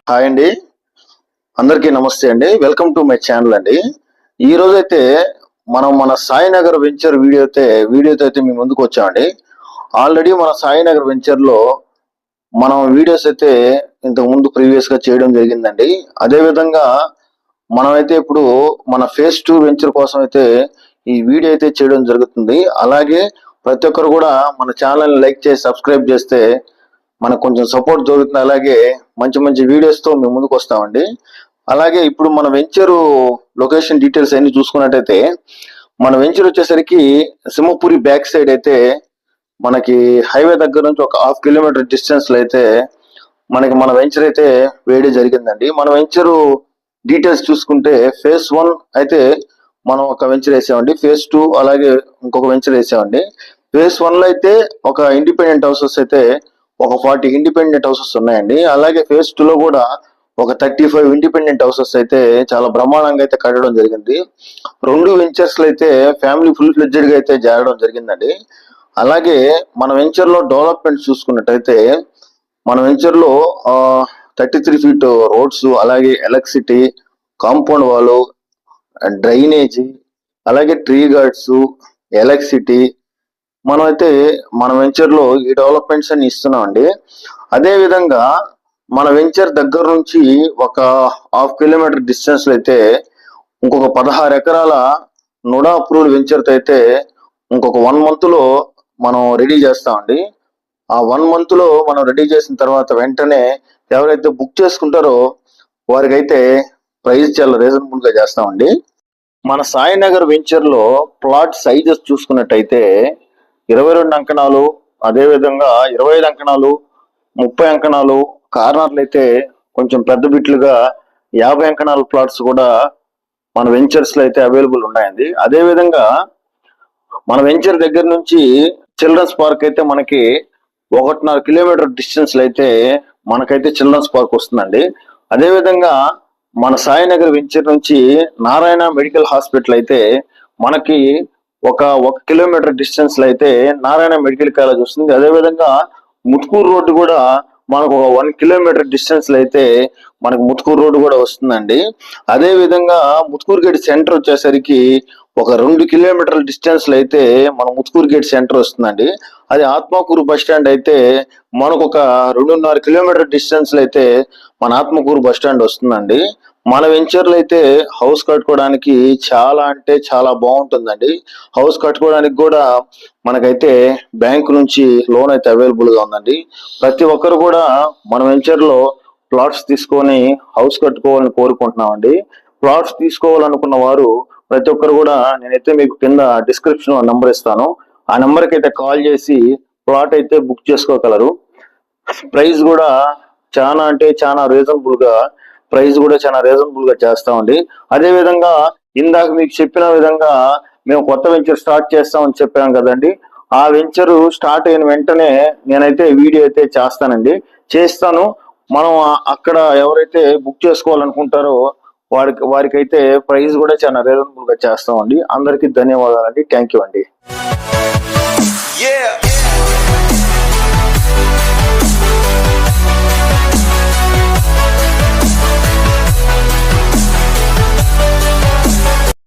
Hi అండి, అందరికీ నమస్తే అండి. వెల్కమ్ టు మై ఛానల్ అండి. ఈ రోజైతే మనం మన సాయినగర్ వెంచర్ వీడియోతో అయితే మీ ముందుకు వచ్చామండి. ఆల్రెడీ మన సాయినగర్ వెంచర్ లో మనం వీడియోస్ అయితే ఇంతకు ముందు ప్రీవియస్ గా చేయడం జరిగిందండి. అదే విధంగా మనమైతే ఇప్పుడు మన ఫేజ్ 2 వెంచర్ కోసం అయితే ఈ వీడియో అయితే చేయడం జరుగుతుంది. అలాగే ప్రతి ఒక్కరు కూడా మన ఛానల్ లైక్ చేసి సబ్స్క్రైబ్ చేస్తే మనకు కొంచెం సపోర్ట్ దొరుకుతుంది. అలాగే మంచి మంచి వీడియోస్ తో మేము ముందుకు వస్తామండి. అలాగే ఇప్పుడు మన వెంచర్ లొకేషన్ డీటెయిల్స్ అన్ని చూసుకున్నట్టయితే మన వెంచర్ వచ్చేసరికి సింహపురి బ్యాక్ సైడ్ అయితే మనకి హైవే దగ్గర నుంచి ఒక 1/2 కిలోమీటర్ డిస్టెన్స్ లో అయితే మనకి మన వెంచర్ అయితే వేయడం జరిగిందండి. మన వెంచర్ డీటెయిల్స్ చూసుకుంటే ఫేజ్ 1 అయితే మనం ఒక వెంచర్ వేసామండి. ఫేజ్ 2 అలాగే ఇంకొక వెంచర్ వేసామండి. ఫేజ్ 1 లో అయితే ఒక ఇండిపెండెంట్ హౌసెస్ అయితే ఒక 40 ఇండిపెండెంట్ హౌసెస్ ఉన్నాయండి. అలాగే ఫేజ్ 2 లో కూడా ఒక 35 ఇండిపెండెంట్ హౌసెస్ అయితే చాలా బ్రహ్మాండంగా అయితే కట్టడం జరిగింది. 2 వెంచర్స్ లో అయితే ఫ్యామిలీ ఫుల్ ఫ్లెడ్జెడ్ గా అయితే చేరడం జరిగిందండి. అలాగే మన వెంచర్ లో డెవలప్మెంట్ చూసుకున్నట్టయితే మన వెంచర్ లో 33 ఫీట్ రోడ్స్, అలాగే ఎలక్ట్రిసిటీ, కాంపౌండ్ వాల్, డ్రైనేజీ, అలాగే ట్రీ గార్డ్స్, ఎలక్ట్రిసిటీ మనమైతే మన వెంచర్ లో ఈ డెవలప్మెంట్స్ అన్ని ఇస్తున్నామండి. అదే విధంగా మన వెంచర్ దగ్గర నుంచి ఒక 1/2 కిలోమీటర్ డిస్టెన్స్ లో అయితే ఇంకొక 16 ఎకరాల నుడా అప్రూవ్డ్ వెంచర్ తో అయితే ఇంకొక 1 మంత్ లో మనం రెడీ చేస్తామండి. ఆ 1 మంత్ లో మనం రెడీ చేసిన తర్వాత వెంటనే ఎవరైతే బుక్ చేసుకుంటారో వారికైతే ప్రైస్ చాలా రీజనబుల్ గా చేస్తామండి. మన సాయినగర్ వెంచర్ లో ప్లాట్ సైజెస్ చూసుకున్నట్టయితే 22 అంకణాలు, అదే విధంగా 25 అంకణాలు, 30 అంకణాలు, కార్నర్లు అయితే కొంచెం పెద్ద బిట్లుగా 50 అంకణాల ప్లాట్స్ కూడా మన వెంచర్స్ లో అయితే అవైలబుల్ ఉన్నాయండి. అదే విధంగా మన వెంచర్ దగ్గర నుంచి చిల్డ్రన్స్ పార్క్ అయితే మనకి 1.5 కిలోమీటర్ డిస్టెన్స్ లో అయితే మనకైతే చిల్డ్రన్స్ పార్క్ వస్తుందండి. అదే విధంగా మన సాయినగర్ వెంచర్ నుంచి నారాయణ మెడికల్ హాస్పిటల్ అయితే మనకి ఒక 1 కిలోమీటర్ డిస్టెన్స్ లో అయితే నారాయణ మెడికల్ కాలేజ్ వస్తుంది. అదే విధంగా ముత్కూరు రోడ్డు కూడా మనకు ఒక 1 కిలోమీటర్ డిస్టెన్స్ లో అయితే మనకు ముత్కూరు రోడ్డు కూడా వస్తుందండి. అదే విధంగా ముత్కూరు గేట్ సెంటర్ వచ్చేసరికి ఒక 2 కిలోమీటర్ల డిస్టెన్స్ లో అయితే మన ముత్కూరు గేట్ సెంటర్ వస్తుందండి. అది ఆత్మకూరు బస్ స్టాండ్ అయితే మనకు ఒక 2.5 కిలోమీటర్ డిస్టెన్స్ లో అయితే మన ఆత్మకూరు బస్ స్టాండ్ వస్తుందండి. మన వెంచర్లు అయితే హౌస్ కట్టుకోవడానికి చాలా అంటే చాలా బాగుంటుందండి. హౌస్ కట్టుకోవడానికి కూడా మనకైతే బ్యాంక్ నుంచి లోన్ అయితే అవైలబుల్ గా ఉందండి. ప్రతి ఒక్కరు కూడా మన వెంచర్ లో ప్లాట్స్ తీసుకొని హౌస్ కట్టుకోవాలని కోరుకుంటున్నామండి. ప్లాట్స్ తీసుకోవాలనుకున్న వారు ప్రతి ఒక్కరు కూడా నేనైతే మీకు కింద డిస్క్రిప్షన్ లో నంబర్ ఇస్తాను. ఆ నెంబర్ కి అయితే కాల్ చేసి ప్లాట్ అయితే బుక్ చేసుకోగలరు. ప్రైస్ కూడా చాలా అంటే చాలా రీజనబుల్ గా చేస్తామండి. అదే విధంగా ఇందాక మీకు చెప్పిన విధంగా మేము కొత్త వెంచర్ స్టార్ట్ చేస్తామని చెప్పాం కదండి. ఆ వెంచర్ స్టార్ట్ అయిన వెంటనే నేనైతే వీడియో అయితే చేస్తాను. మనం అక్కడ ఎవరైతే బుక్ చేసుకోవాలనుకుంటారో వారికైతే ప్రైస్ కూడా చాలా రీజనబుల్ గా చేస్తామండి. అందరికీ ధన్యవాదాలండి. థ్యాంక్ యూ అండి.